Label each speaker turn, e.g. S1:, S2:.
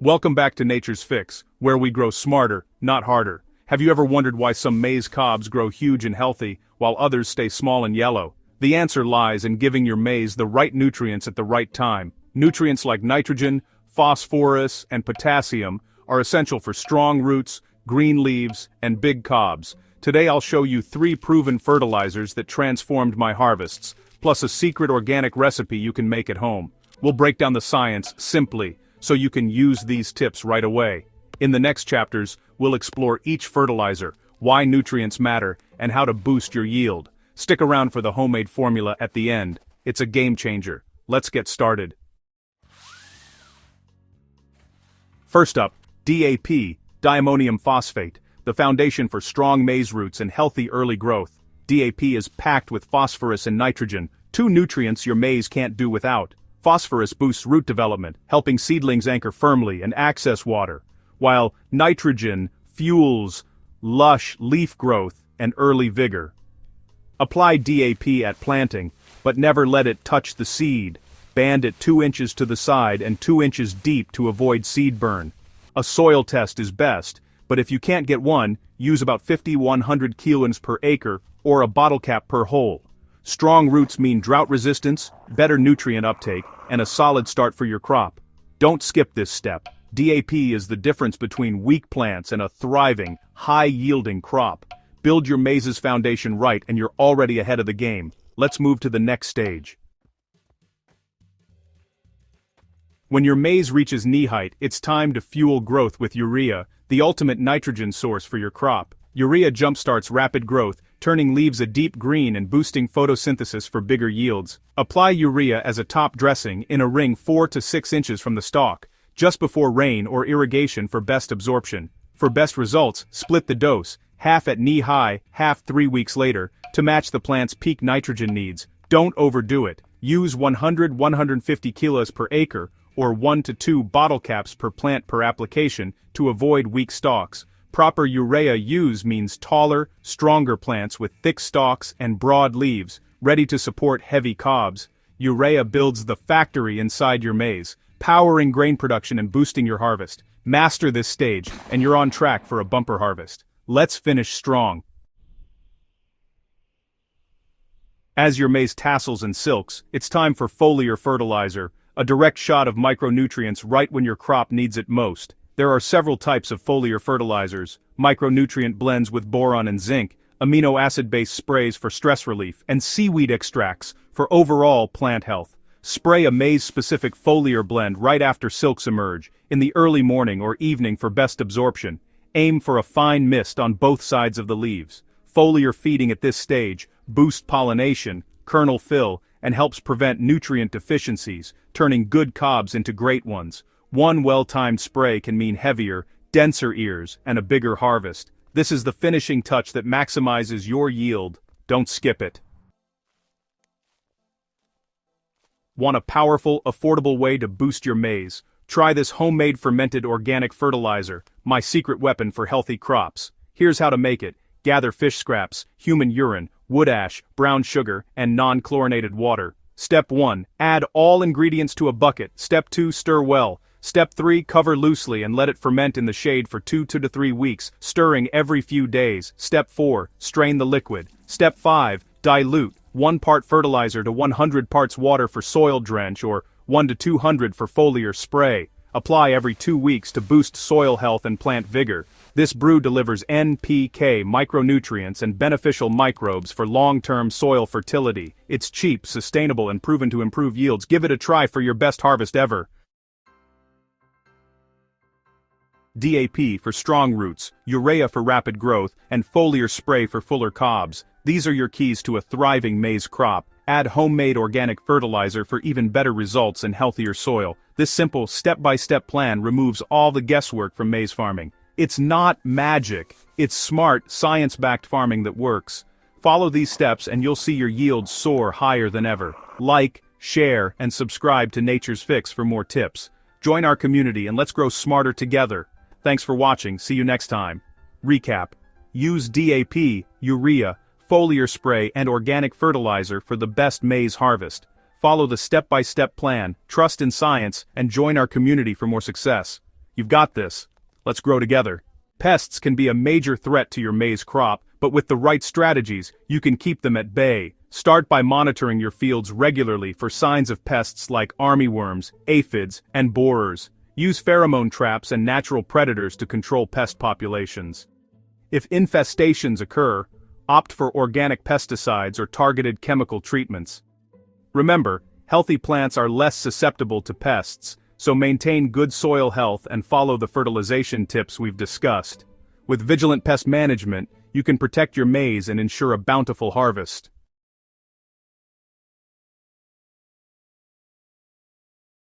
S1: Welcome back to Nature's Fix, where we grow smarter, not harder. Have you ever wondered why some maize cobs grow huge and healthy, while others stay small and yellow? The answer lies in giving your maize the right nutrients at the right time. Nutrients like nitrogen, phosphorus, and potassium are essential for strong roots, green leaves, and big cobs. Today I'll show you 3 proven fertilizers that transformed my harvests, plus a secret organic recipe you can make at home. We'll break down the science simply, so you can use these tips right away. In the next chapters, we'll explore each fertilizer, why nutrients matter, and how to boost your yield. Stick around for the homemade formula at the end. It's a game changer. Let's get started. First up, DAP, diammonium phosphate, the foundation for strong maize roots and healthy early growth. DAP is packed with phosphorus and nitrogen, 2 nutrients your maize can't do without. Phosphorus boosts root development, helping seedlings anchor firmly and access water, while nitrogen fuels lush leaf growth and early vigor. Apply DAP at planting, but never let it touch the seed. Band it 2 inches to the side and 2 inches deep to avoid seed burn. A soil test is best, but if you can't get one, use about 50-100 kilograms per acre or a bottle cap per hole. Strong roots mean drought resistance, better nutrient uptake, and a solid start for your crop. Don't skip this step. DAP is the difference between weak plants and a thriving, high-yielding crop. Build your maize's foundation right and you're already ahead of the game. Let's move to the next stage. When your maize reaches knee height, it's time to fuel growth with urea, the ultimate nitrogen source for your crop. Urea jumpstarts rapid growth, turning leaves a deep green and boosting photosynthesis for bigger yields. Apply urea as a top dressing in a ring 4 to 6 inches from the stalk, just before rain or irrigation for best absorption. For best results, split the dose, half at knee high, half 3 weeks later, to match the plant's peak nitrogen needs. Don't overdo it. Use 100-150 kilos per acre, or 1 to 2 bottle caps per plant per application to avoid weak stalks. Proper urea use means taller, stronger plants with thick stalks and broad leaves, ready to support heavy cobs. Urea builds the factory inside your maize, powering grain production and boosting your harvest. Master this stage, and you're on track for a bumper harvest. Let's finish strong. As your maize tassels and silks, it's time for foliar fertilizer, a direct shot of micronutrients right when your crop needs it most. There are several types of foliar fertilizers: micronutrient blends with boron and zinc, amino acid-based sprays for stress relief, and seaweed extracts for overall plant health. Spray a maize-specific foliar blend right after silks emerge, in the early morning or evening for best absorption. Aim for a fine mist on both sides of the leaves. Foliar feeding at this stage boosts pollination, kernel fill, and helps prevent nutrient deficiencies, turning good cobs into great ones. One well-timed spray can mean heavier, denser ears, and a bigger harvest. This is the finishing touch that maximizes your yield. Don't skip it. Want a powerful, affordable way to boost your maize? Try this homemade fermented organic fertilizer, my secret weapon for healthy crops. Here's how to make it. Gather fish scraps, human urine, wood ash, brown sugar, and non-chlorinated water. Step 1. Add all ingredients to a bucket. Step 2. Stir well. Step 3. Cover loosely and let it ferment in the shade for 2 to 3 weeks, stirring every few days. Step 4. Strain the liquid. Step 5. Dilute. 1 part fertilizer to 100 parts water for soil drench, or 1 to 200 for foliar spray. Apply every 2 weeks to boost soil health and plant vigor. This brew delivers NPK micronutrients and beneficial microbes for long-term soil fertility. It's cheap, sustainable, and proven to improve yields. Give it a try for your best harvest ever. DAP for strong roots, urea for rapid growth, and foliar spray for fuller cobs. These are your keys to a thriving maize crop. Add homemade organic fertilizer for even better results and healthier soil. This simple, step-by-step plan removes all the guesswork from maize farming. It's not magic. It's smart, science-backed farming that works. Follow these steps and you'll see your yields soar higher than ever. Like, share, and subscribe to Nature's Fix for more tips. Join our community and let's grow smarter together. Thanks for watching. See you next time. Recap. Use DAP, urea, foliar spray, and organic fertilizer for the best maize harvest. Follow the step-by-step plan, trust in science, and join our community for more success. You've got this. Let's grow together. Pests can be a major threat to your maize crop, but with the right strategies, you can keep them at bay. Start by monitoring your fields regularly for signs of pests like armyworms, aphids, and borers. Use pheromone traps and natural predators to control pest populations. If infestations occur, opt for organic pesticides or targeted chemical treatments. Remember, healthy plants are less susceptible to pests, so maintain good soil health and follow the fertilization tips we've discussed. With vigilant pest management, you can protect your maize and ensure a bountiful harvest.